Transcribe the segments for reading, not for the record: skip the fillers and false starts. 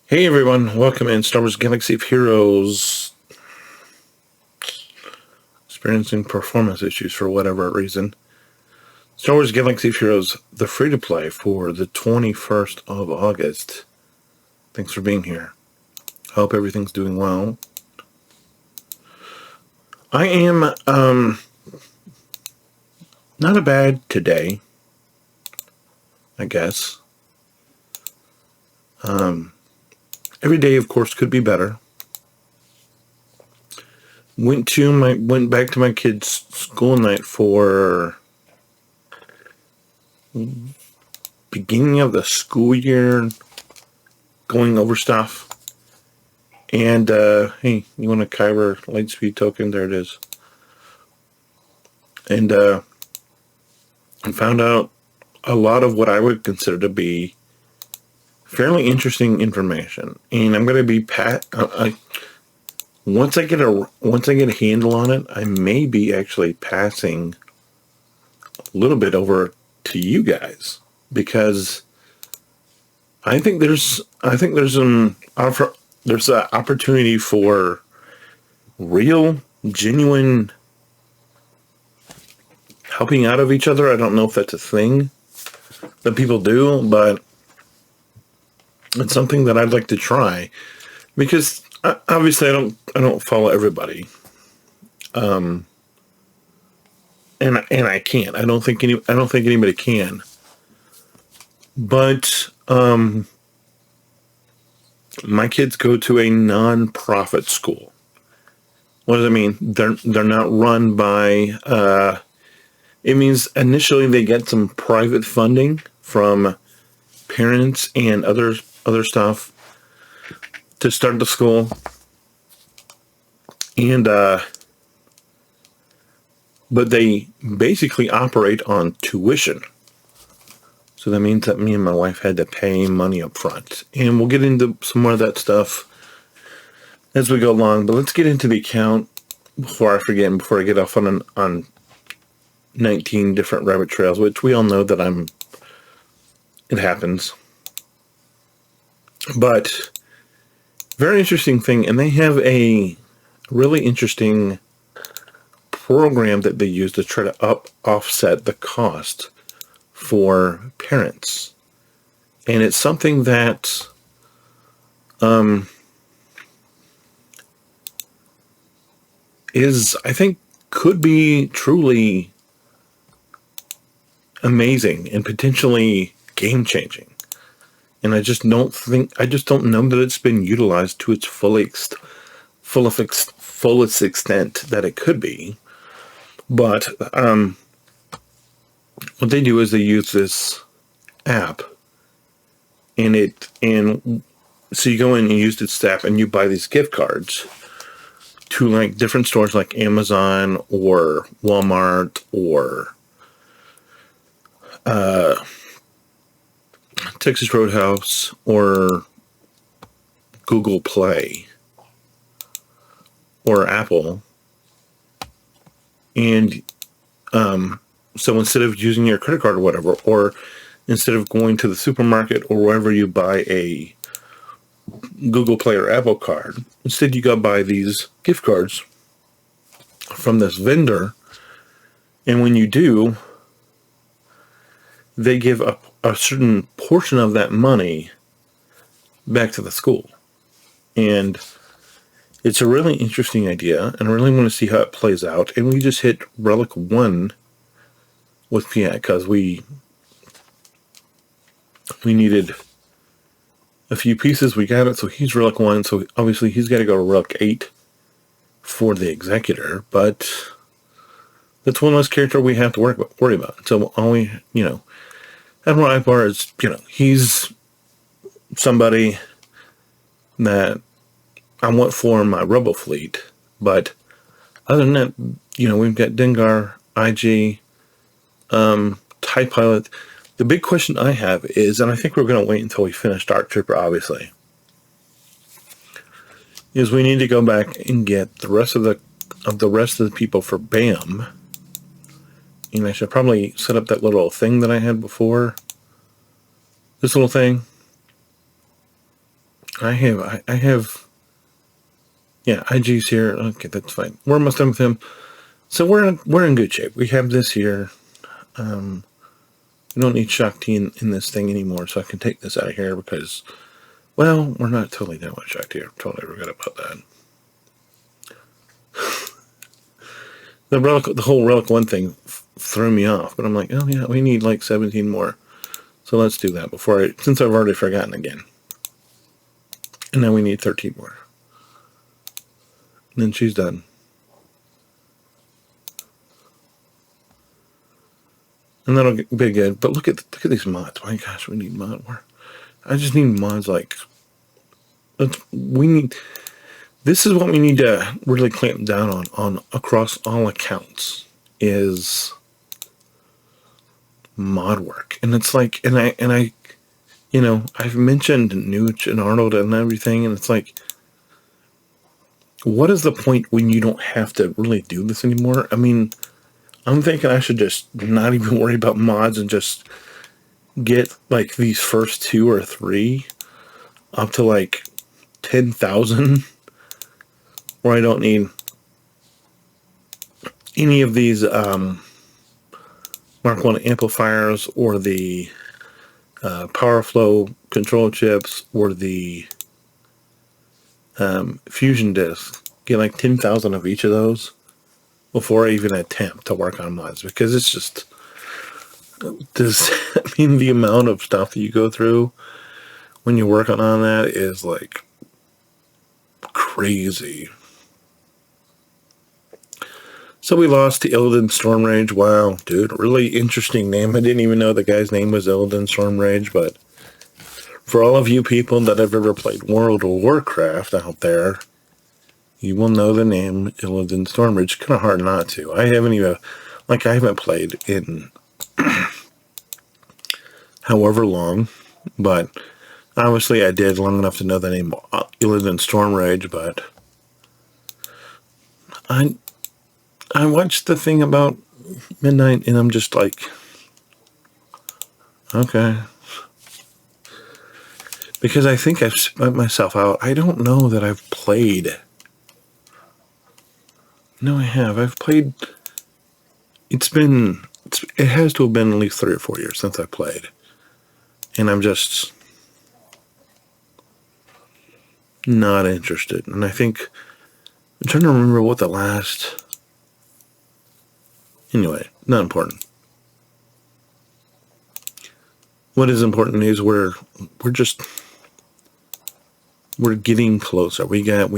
Hey everyone, welcome in Star Wars Galaxy of Heroes. Experiencing performance issues for whatever reason. Star Wars Galaxy of Heroes, the free-to-play for the 21st of August. Thanks for being here. Hope everything's doing well. I am, not a bad today, I guess. Every day, of course, could be better. Went back to my kids' school night for beginning of the school year, going over stuff. And, hey, you want a Kyber Lightspeed token? There it is. And, I found out a lot of what I would consider to be fairly interesting information. And I'm going to be once I get a handle on it, I may be actually passing a little bit over to you guys, because I think there's an opportunity for real, genuine helping out of each other. I don't know if that's a thing that people do, but it's something that I'd like to try, because obviously I don't follow everybody, and I can't. I don't think anybody can. But my kids go to a non-profit school. What does that mean? They're not run by. It means initially they get some private funding from parents and other stuff to start the school, and but they basically operate on tuition. So that means that me and my wife had to pay money up front, and we'll get into some more of that stuff as we go along. But let's get into the account before I forget, and before I get off on 19 different rabbit trails, which we all know that it happens. But very interesting thing, and they have a really interesting program that they use to try to offset the cost for parents. And it's something that is, I think, could be truly amazing and potentially game-changing. And I just don't know that it's been utilized to its fullest extent that it could be. But what they do is they use this app, and so you go in and use this app and you buy these gift cards to like different stores like Amazon or Walmart or Texas Roadhouse or Google Play or Apple. And so instead of using your credit card or whatever, or instead of going to the supermarket or wherever you buy a Google Play or Apple card, instead you go buy these gift cards from this vendor. And when you do, they give a certain portion of that money back to the school. And it's a really interesting idea, and I really want to see how it plays out. And we just hit Relic 1 with Piat because we needed a few pieces. We got it, so he's Relic 1, so obviously he's got to go to Relic 8 for the Executor, but that's one less character we have to worry about. So all we, Admiral Ivar is, he's somebody that I want for my Rebel fleet, but other than that, we've got Dengar, IG, TIE Pilot. The big question I have is, and I think we're going to wait until we finish Dark Trooper, obviously, is we need to go back and get the rest of the people for BAM. And I should probably set up that little thing that I had before. This little thing. I have, yeah, IG's here. Okay, that's fine. We're almost done with him. So we're in good shape. We have this here. We don't need Shock T in this thing anymore, so I can take this out of here because, well, we're not totally done with Shock T. I totally forgot about that. The whole Relic 1 thing threw me off, but I'm like, oh yeah, we need like 17 more. So let's do that since I've already forgotten again. And now we need 13 more. And then she's done. And that'll be good. But look at these mods. My gosh, we need mod more. I just need mods like we need. This is what we need to really clamp down on across all accounts is mod work. And it's like, and I, you know, I've mentioned Nooch and Arnold and everything, and it's like, what is the point when you don't have to really do this anymore? I mean, I'm thinking I should just not even worry about mods and just get like these first 2 or 3 up to like 10,000, where I don't need any of these Mark 1 amplifiers or the power flow control chips or the fusion disks. Get like 10,000 of each of those before I even attempt to work on mods, because it's just, I mean, the amount of stuff that you go through when you're working on that is like crazy. So we lost to Illidan Stormrage. Wow, dude, really interesting name. I didn't even know the guy's name was Illidan Stormrage, but for all of you people that have ever played World of Warcraft out there, you will know the name Illidan Stormrage. Kind of hard not to. I haven't played in however long, but obviously I did long enough to know the name Illidan Stormrage, but I watched the thing about Midnight, and I'm just like, okay. Because I think I've spent myself out. I don't know that I've played. No, I have. I've played. It has to have been at least 3 or 4 years since I played. And I'm just not interested. And I think, I'm trying to remember what the last. Anyway, not important. What is important is we're getting closer. We got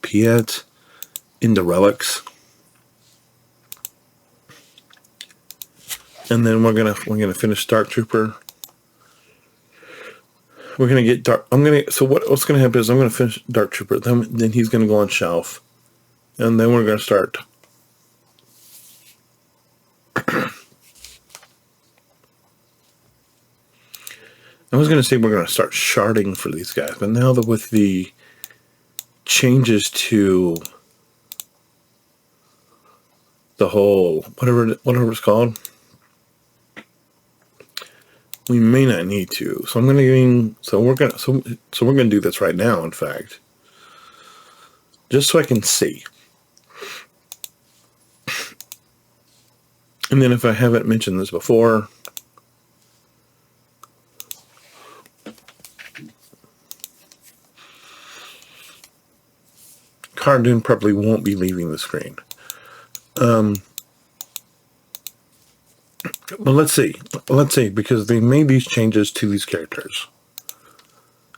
Piet into relics, and then we're gonna finish Dark Trooper. We're gonna get Dark. So what's gonna happen is I'm gonna finish Dark Trooper. Then he's gonna go on shelf, and then we're gonna start. I was going to say we're going to start sharding for these guys, but now that with the changes to the whole whatever it's called, we may not need to. So we're going to do this right now. In fact, just so I can see, and then if I haven't mentioned this before. Cardoon probably won't be leaving the screen. But let's see, because they made these changes to these characters.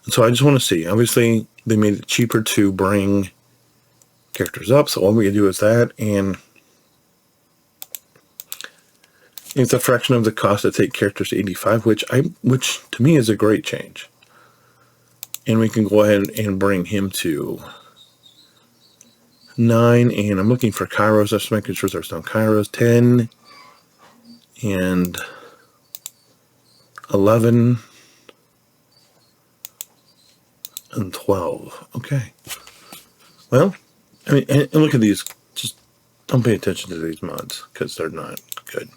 And so I just want to see. Obviously, they made it cheaper to bring characters up, so all we can do is that, and it's a fraction of the cost to take characters to 85, which to me is a great change. And we can go ahead and bring him to 9, and I'm looking for Kairos. I'm just making sure there's no Kairos. 10 and 11 and 12. Okay. Well, I mean, and look at these. Just don't pay attention to these mods because they're not good.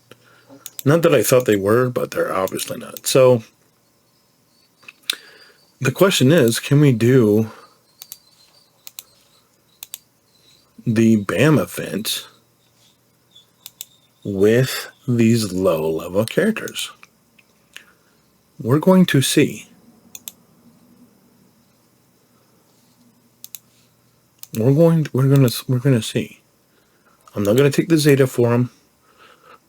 Not that I thought they were, but they're obviously not. So The question is, can we do the BAM event with these low-level characters? We're going to see. We're going to see. I'm not going to take the Zeta for them,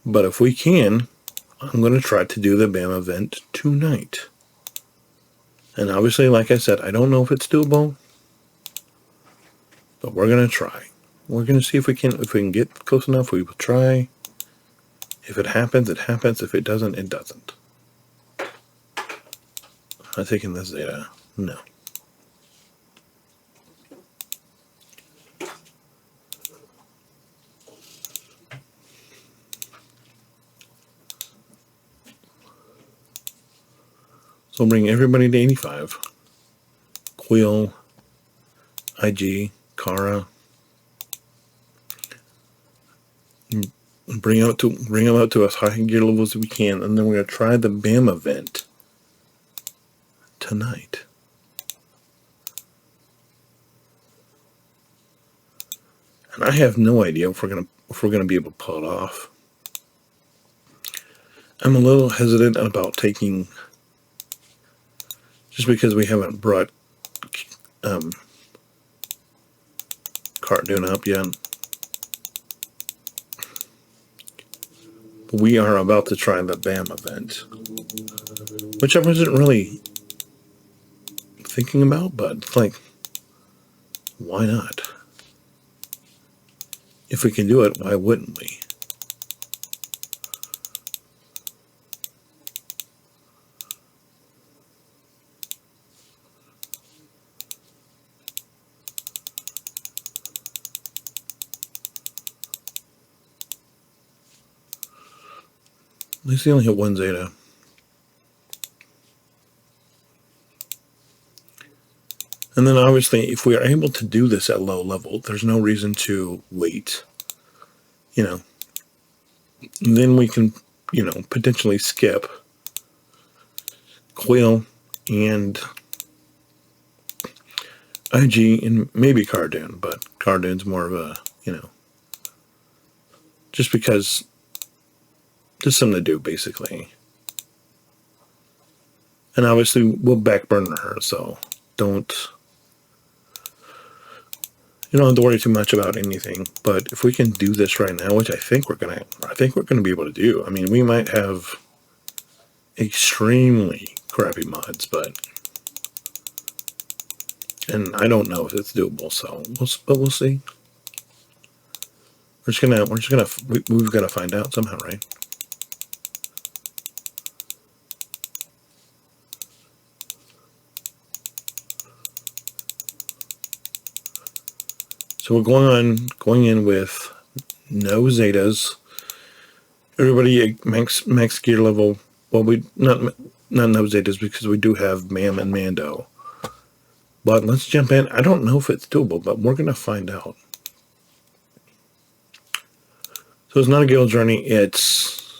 but if we can, I'm going to try to do the BAM event tonight. And obviously, like I said, I don't know if it's doable, but we're going to try. We're going to see if we can get close enough. We will try. If it happens, it happens. If it doesn't, it doesn't. I'm taking this Zeta. No. So bring everybody to 85. Quill, IG, Kara. Bring them up to as high gear levels as we can, and then we're going to try the BAM event tonight. And I have no idea if we're gonna be able to pull it off. I'm a little hesitant about taking, just because we haven't brought Cartoon up yet. We are about to try the BAM event, which I wasn't really thinking about, but it's like, why not? If we can do it, why wouldn't we? At least they only hit one Zeta. And then obviously, if we are able to do this at low level, there's no reason to wait. Then we can, potentially skip Quill and IG and maybe Cardoon, but Cardoon's more of a, just because, just something to do, basically. And obviously, we'll backburner her, so you don't have to worry too much about anything. But if we can do this right now, which I think we're gonna be able to do. I mean, we might have extremely crappy mods, and I don't know if it's doable. So we'll see. We've got to find out somehow, right? So we're going in with no Zetas. Everybody max gear level. Well, we not no Zetas because we do have BAM and Mando. But let's jump in. I don't know if it's doable, but we're gonna find out. So it's not a guild journey. It's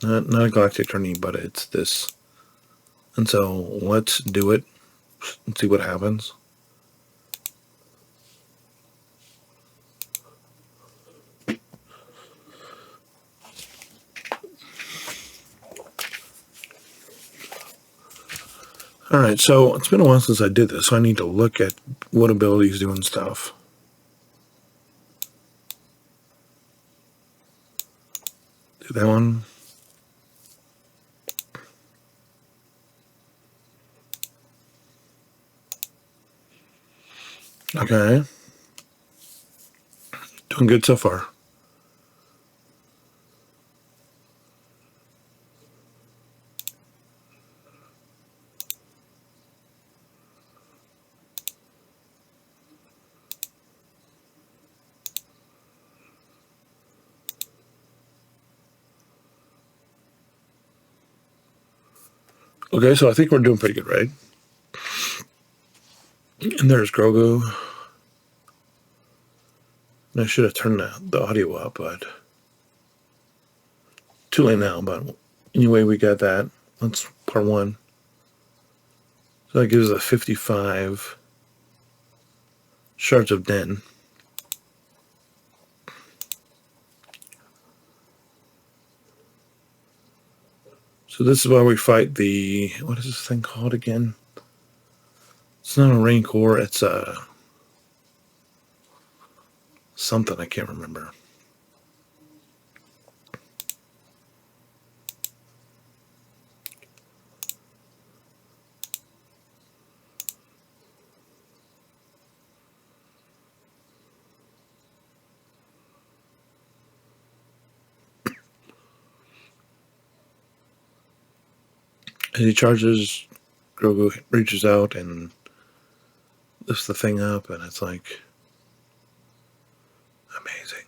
not a galactic journey, but it's this. And so let's do it and see what happens. Alright, so it's been a while since I did this, so I need to look at what abilities do and stuff. Do that one. Okay. Doing good so far. Okay, so I think we're doing pretty good, right? And there's Grogu. And I should have turned the audio up, but too late now. But anyway, we got that. That's part one. So that gives us 55 shards of Den. So this is why we fight the, what is this thing called again? It's not a Rancor, it's a something, I can't remember. As he charges, Grogu reaches out and lifts the thing up, and it's like amazing.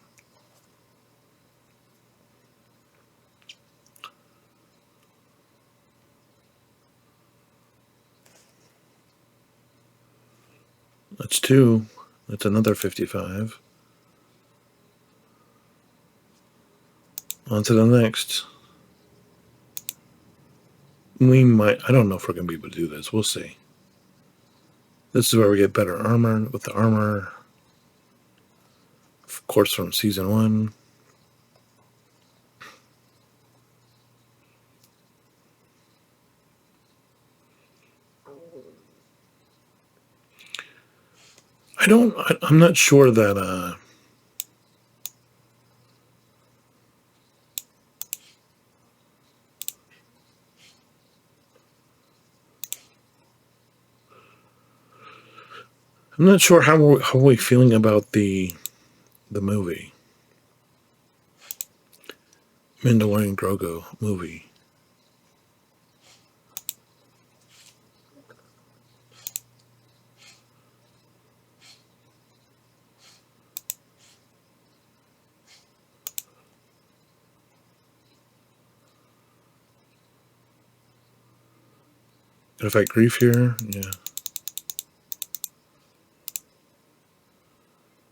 That's 2. That's another 55. On to the next. We might, I don't know if we're going to be able to do this. We'll see. This is where we get better armor with the armor. Of course, from season 1. I'm not sure that, I'm not sure how are we feeling about the movie. Mandalorian Grogu movie. Gotta fight Grief here? Yeah.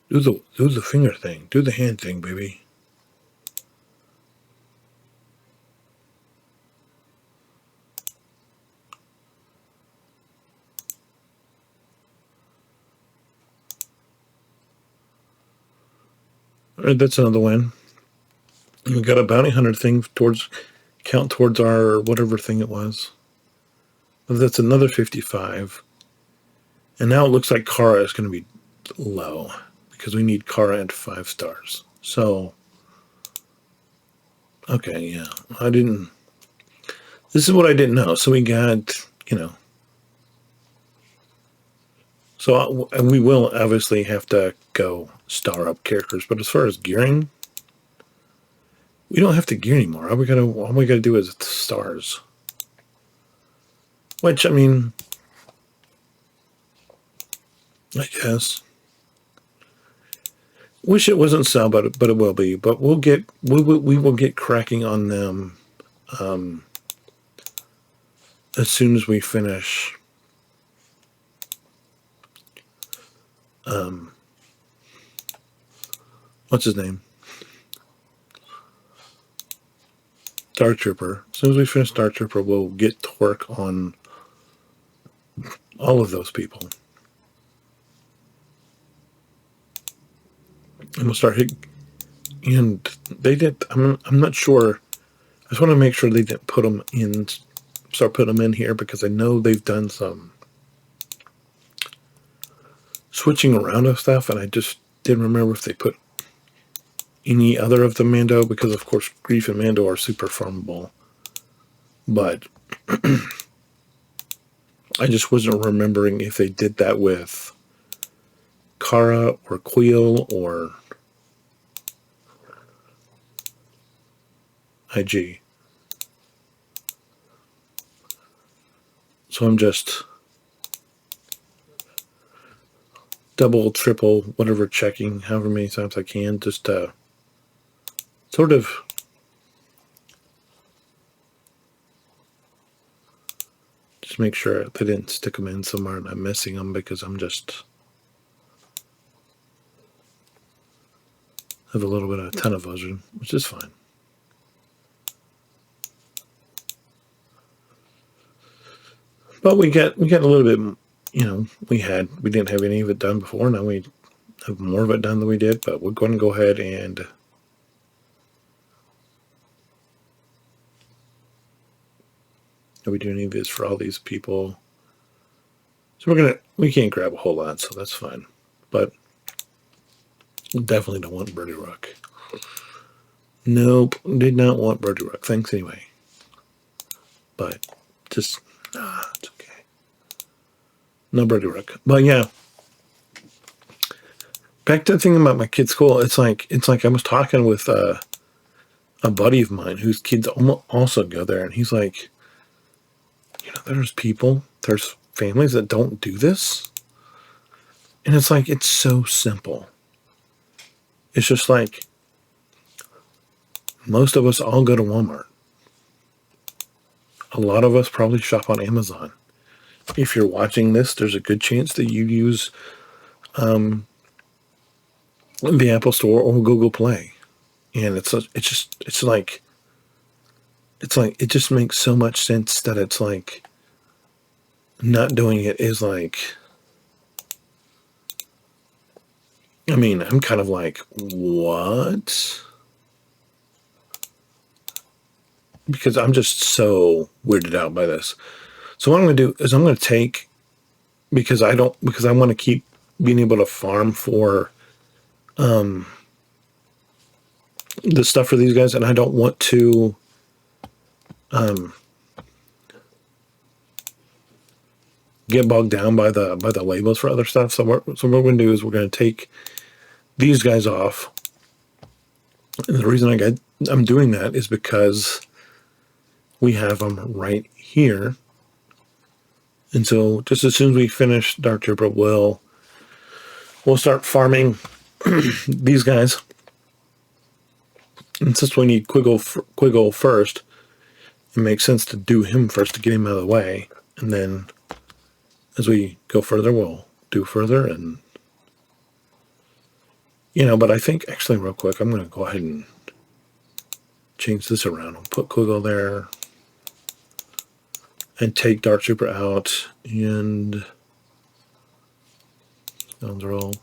Do the finger thing. Do the hand thing, baby. Alright, that's another win. We got a bounty hunter thing count towards our whatever thing it was. But that's another 55. And now it looks like Kara is going to be low because we need Kara at 5 stars. So, okay, yeah. This is what I didn't know. So we got, so we will obviously have to go star up characters. But as far as gearing, we don't have to gear anymore. All we gotta do is stars. Which, I mean, I guess. Wish it wasn't so, but it will be. But we will get cracking on them as soon as we finish. What's his name? Star Trooper. As soon as we finish Star Trooper, we'll get to work on all of those people. And we'll start hitting. And they did. I'm not sure. I just want to make sure they didn't start putting them in here because I know they've done some switching around of stuff, and I just didn't remember if they put any other of the Mando because, of course, Grief and Mando are super farmable. But I just wasn't remembering if they did that with Kara or Queel or IG. So I'm just double, triple, whatever checking, however many times I can, just to sort of just make sure they didn't stick them in somewhere and I'm missing them because I'm just have a little bit of tunnel vision, which is fine. But we got a little bit, we didn't have any of it done before. Now we have more of it done than we did, but we're going to go ahead and are we doing any of this for all these people? So we can't grab a whole lot, so that's fine. But we definitely don't want Birdie Rock. Nope, did not want Birdie Rock. Thanks anyway. But just, it's okay. No Birdie Rock. But yeah, back to the thing about my kid's school. It's like I was talking with a buddy of mine whose kids also go there, and he's like, there's families that don't do this, and it's like it's so simple. It's just like most of us all go to Walmart. A lot of us probably shop on Amazon. If you're watching this, there's a good chance that you use the Apple Store or Google Play, and it just makes so much sense that it's like not doing it is like. I mean, I'm kind of like, what? Because I'm just so weirded out by this. So what I'm going to do is I'm going to take, because I want to keep being able to farm for the stuff for these guys, and I don't want to get bogged down by the labels for other stuff. So what we're going to do is we're going to take these guys off. And the reason I'm doing that is because we have them right here. And so just as soon as we finish Dark Trooper, we'll start farming these guys. And since we need Quiggle first, it makes sense to do him first to get him out of the way. And then as we go further, we'll do further. And, but I think actually real quick, I'm going to go ahead and change this around. I'll put Quiggle there. And take Dark Trooper out, and those are all.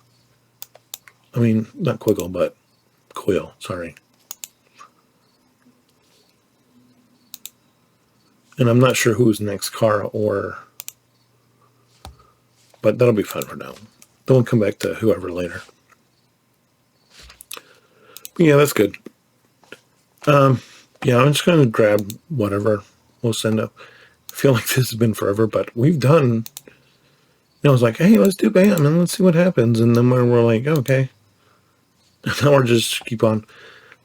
I mean, not Quiggle, but Quill. Sorry. And I'm not sure who's next, Cara but that'll be fun for now. Then we'll come back to whoever later. But yeah, that's good. Yeah, I'm just going to grab whatever we'll send up. I feel like this has been forever, but we've done. I was like, hey, let's do BAM and let's see what happens. And then we're like, okay. And now we're just keep on.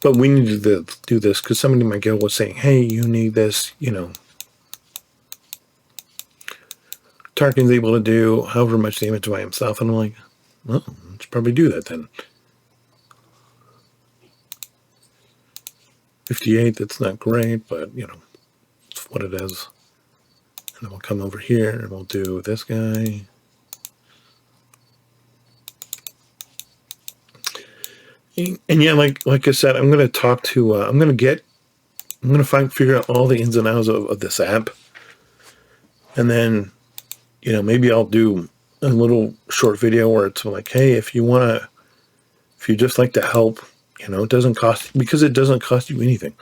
But we need to do this because somebody in my guild was saying, hey, you need this, Tarkin's able to do however much damage by himself. And I'm like, well, let's probably do that then. 58, that's not great, but, it's what it is. And then we'll come over here and we'll do this guy. And yeah, like I said, I'm going to talk to, I'm going to figure out all the ins and outs of this app. And then, maybe I'll do a little short video where it's like, hey, if you just like to help, it doesn't cost you anything.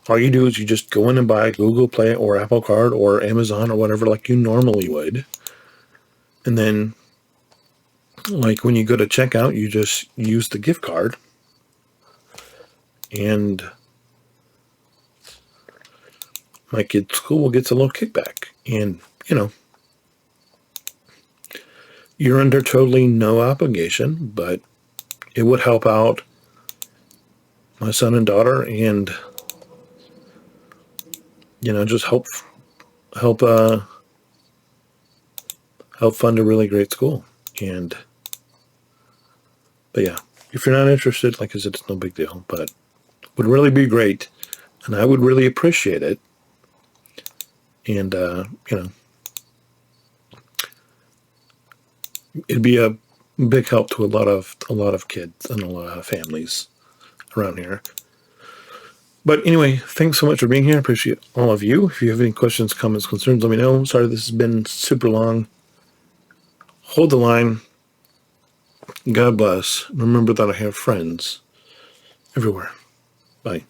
All you do is you just go in and buy Google Play or Apple Card or Amazon or whatever like you normally would. And then, like when you go to checkout, you just use the gift card. And my kid's school gets a little kickback. And, you're under totally no obligation, but it would help out my son and daughter and just help fund a really great school. But yeah, if you're not interested, like I said, it's no big deal, but would really be great, and I would really appreciate it. And it'd be a big help to a lot of kids and a lot of families around here. But anyway, thanks so much for being here. I appreciate all of you. If you have any questions, comments, concerns, let me know. Sorry this has been super long. Hold the line. God bless. Remember that I have friends everywhere. Bye.